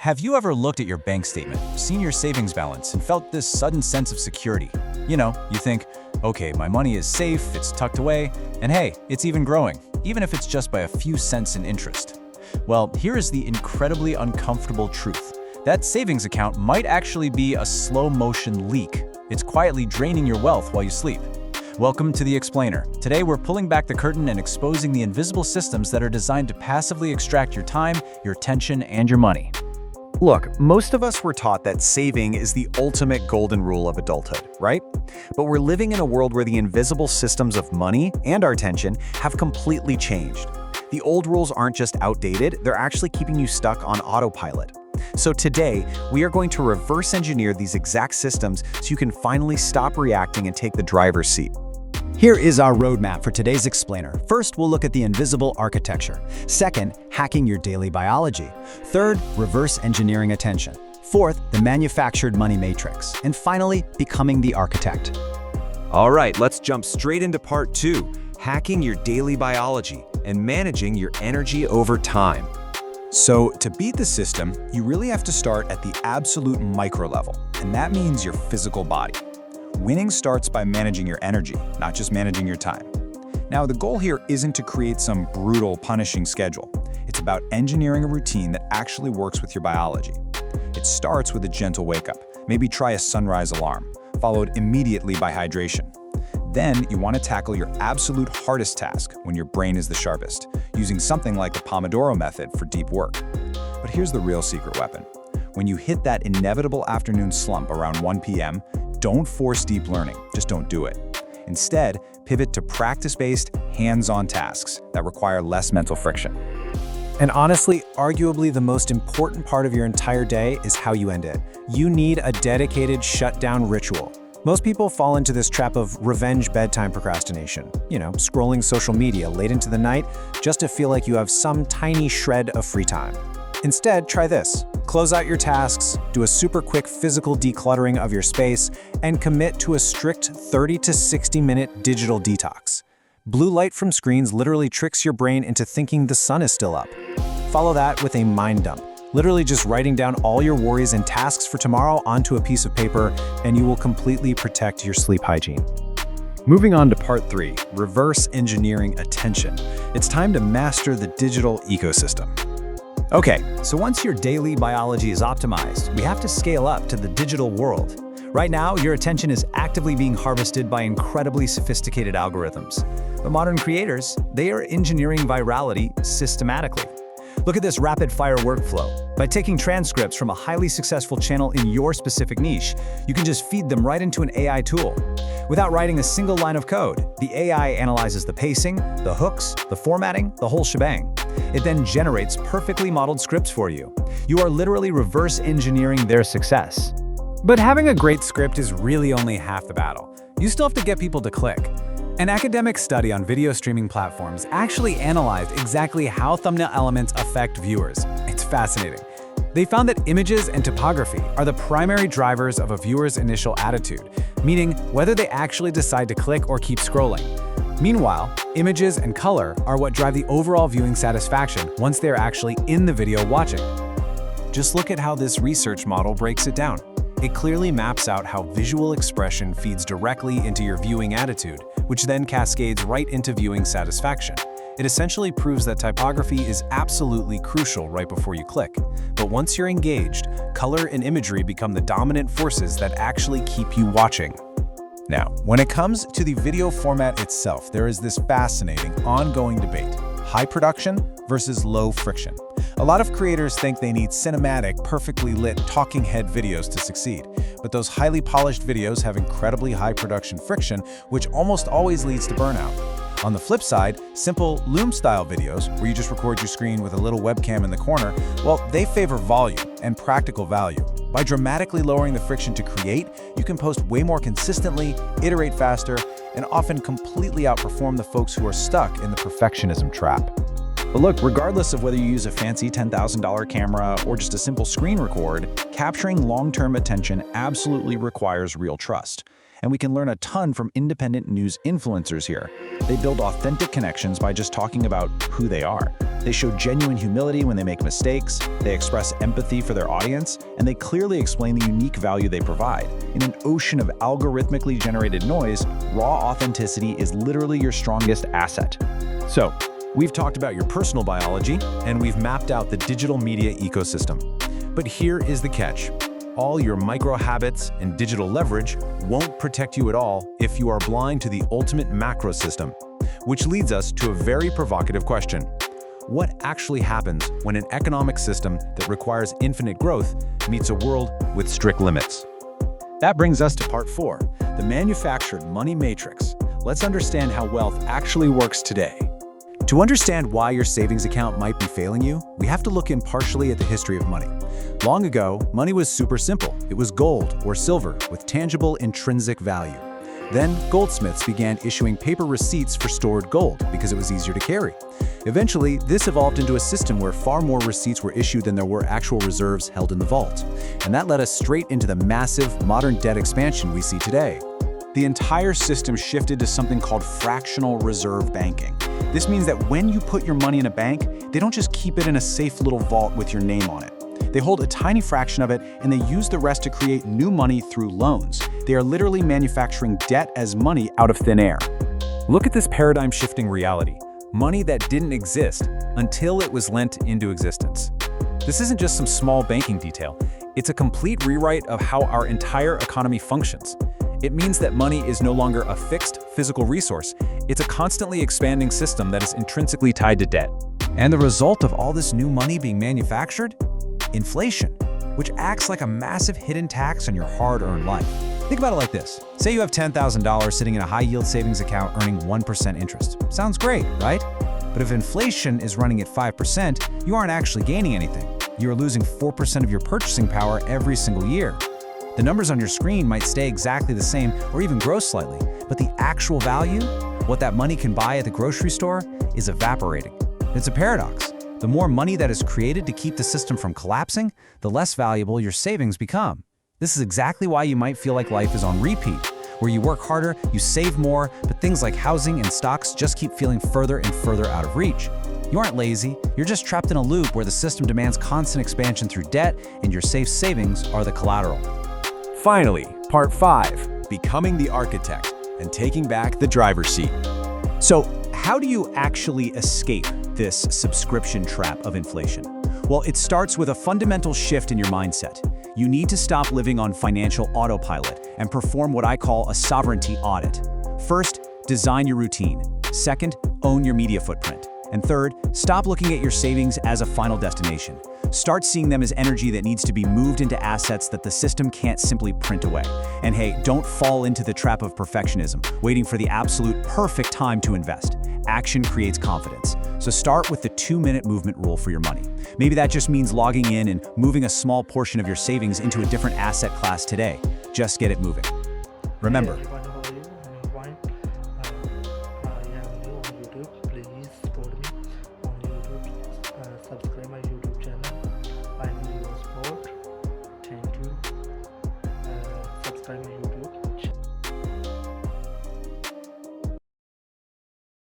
Have you ever looked at your bank statement, seen your savings balance, and felt this sudden sense of security? You think, okay, my money is safe, it's tucked away, and hey, it's even growing, even if it's just by a few cents in interest. Well, here is the incredibly uncomfortable truth. That savings account might actually be a slow-motion leak. It's quietly draining your wealth while you sleep. Welcome to The Explainer. Today we're pulling back the curtain and exposing the invisible systems that are designed to passively extract your time, your attention, and your money. Look, most of us were taught that saving is the ultimate golden rule of adulthood, right? But we're living in a world where the invisible systems of money and our attention have completely changed. The old rules aren't just outdated, they're actually keeping you stuck on autopilot. So today, we are going to reverse engineer these exact systems so you can finally stop reacting and take the driver's seat. Here is our roadmap for today's explainer. First, we'll look at the invisible architecture. Second, hacking your daily biology. Third, reverse engineering attention. Fourth, the manufactured money matrix. And finally, becoming the architect. All right, let's jump straight into part 2, hacking your daily biology and managing your energy over time. So to beat the system, you really have to start at the absolute micro level, and that means your physical body. Winning starts by managing your energy, not just managing your time. Now, the goal here isn't to create some brutal, punishing schedule. It's about engineering a routine that actually works with your biology. It starts with a gentle wake-up. Maybe try a sunrise alarm, followed immediately by hydration. Then you want to tackle your absolute hardest task when your brain is the sharpest, using something like the Pomodoro method for deep work. But here's the real secret weapon. When you hit that inevitable afternoon slump around 1 p.m., don't force deep learning, just don't do it. Instead, pivot to practice-based, hands-on tasks that require less mental friction. And honestly, arguably the most important part of your entire day is how you end it. You need a dedicated shutdown ritual. Most people fall into this trap of revenge bedtime procrastination, scrolling social media late into the night just to feel like you have some tiny shred of free time. Instead, try this. Close out your tasks, do a super quick physical decluttering of your space, and commit to a strict 30 to 60-minute digital detox. Blue light from screens literally tricks your brain into thinking the sun is still up. Follow that with a mind dump, literally just writing down all your worries and tasks for tomorrow onto a piece of paper, and you will completely protect your sleep hygiene. Moving on to part 3, reverse engineering attention. It's time to master the digital ecosystem. Okay, so once your daily biology is optimized, we have to scale up to the digital world. Right now, your attention is actively being harvested by incredibly sophisticated algorithms. But modern creators, they are engineering virality systematically. Look at this rapid-fire workflow. By taking transcripts from a highly successful channel in your specific niche, you can just feed them right into an AI tool. Without writing a single line of code, the AI analyzes the pacing, the hooks, the formatting, the whole shebang. It then generates perfectly modeled scripts for you. You are literally reverse engineering their success. But having a great script is really only half the battle. You still have to get people to click. An academic study on video streaming platforms actually analyzed exactly how thumbnail elements affect viewers. It's fascinating. They found that images and typography are the primary drivers of a viewer's initial attitude, meaning whether they actually decide to click or keep scrolling. Meanwhile, images and color are what drive the overall viewing satisfaction once they're actually in the video watching. Just look at how this research model breaks it down. It clearly maps out how visual expression feeds directly into your viewing attitude, which then cascades right into viewing satisfaction. It essentially proves that typography is absolutely crucial right before you click. But once you're engaged, color and imagery become the dominant forces that actually keep you watching. Now, when it comes to the video format itself, there is this fascinating, ongoing debate: high production versus low friction. A lot of creators think they need cinematic, perfectly lit talking head videos to succeed, but those highly polished videos have incredibly high production friction, which almost always leads to burnout. On the flip side, simple Loom-style videos, where you just record your screen with a little webcam in the corner, well, they favor volume and practical value. By dramatically lowering the friction to create, you can post way more consistently, iterate faster, and often completely outperform the folks who are stuck in the perfectionism trap. But look, regardless of whether you use a fancy $10,000 camera or just a simple screen record, capturing long-term attention absolutely requires real trust. And we can learn a ton from independent news influencers here. They build authentic connections by just talking about who they are. They show genuine humility when they make mistakes, they express empathy for their audience, and they clearly explain the unique value they provide. In an ocean of algorithmically generated noise, raw authenticity is literally your strongest asset. So, we've talked about your personal biology, and we've mapped out the digital media ecosystem. But here is the catch. All your micro habits and digital leverage won't protect you at all if you are blind to the ultimate macro system. Which leads us to a very provocative question. What actually happens when an economic system that requires infinite growth meets a world with strict limits? That brings us to part 4, the manufactured money matrix. Let's understand how wealth actually works today. To understand why your savings account might be failing you, we have to look in partially at the history of money. Long ago, money was super simple. It was gold or silver with tangible intrinsic value. Then, goldsmiths began issuing paper receipts for stored gold because it was easier to carry. Eventually, this evolved into a system where far more receipts were issued than there were actual reserves held in the vault. And that led us straight into the massive modern debt expansion we see today. The entire system shifted to something called fractional reserve banking. This means that when you put your money in a bank, they don't just keep it in a safe little vault with your name on it. They hold a tiny fraction of it, and they use the rest to create new money through loans. They are literally manufacturing debt as money out of thin air. Look at this paradigm-shifting reality. Money that didn't exist until it was lent into existence. This isn't just some small banking detail. It's a complete rewrite of how our entire economy functions. It means that money is no longer a fixed physical resource. It's a constantly expanding system that is intrinsically tied to debt. And the result of all this new money being manufactured? Inflation, which acts like a massive hidden tax on your hard-earned life. Think about it like this. Say you have $10,000 sitting in a high-yield savings account earning 1% interest. Sounds great, right? But if inflation is running at 5%, you aren't actually gaining anything. You are losing 4% of your purchasing power every single year. The numbers on your screen might stay exactly the same or even grow slightly, but the actual value, what that money can buy at the grocery store, is evaporating. It's a paradox. The more money that is created to keep the system from collapsing, the less valuable your savings become. This is exactly why you might feel like life is on repeat, where you work harder, you save more, but things like housing and stocks just keep feeling further and further out of reach. You aren't lazy, you're just trapped in a loop where the system demands constant expansion through debt, and your safe savings are the collateral. Finally, part 5, becoming the architect and taking back the driver's seat. So, how do you actually escape this subscription trap of inflation? Well, it starts with a fundamental shift in your mindset. You need to stop living on financial autopilot and perform what I call a sovereignty audit. First, design your routine. Second, own your media footprint. And third, stop looking at your savings as a final destination. Start seeing them as energy that needs to be moved into assets that the system can't simply print away. And hey, don't fall into the trap of perfectionism, waiting for the absolute perfect time to invest. Action creates confidence. So start with the 2-minute movement rule for your money. Maybe that just means logging in and moving a small portion of your savings into a different asset class today. Just get it moving. Remember,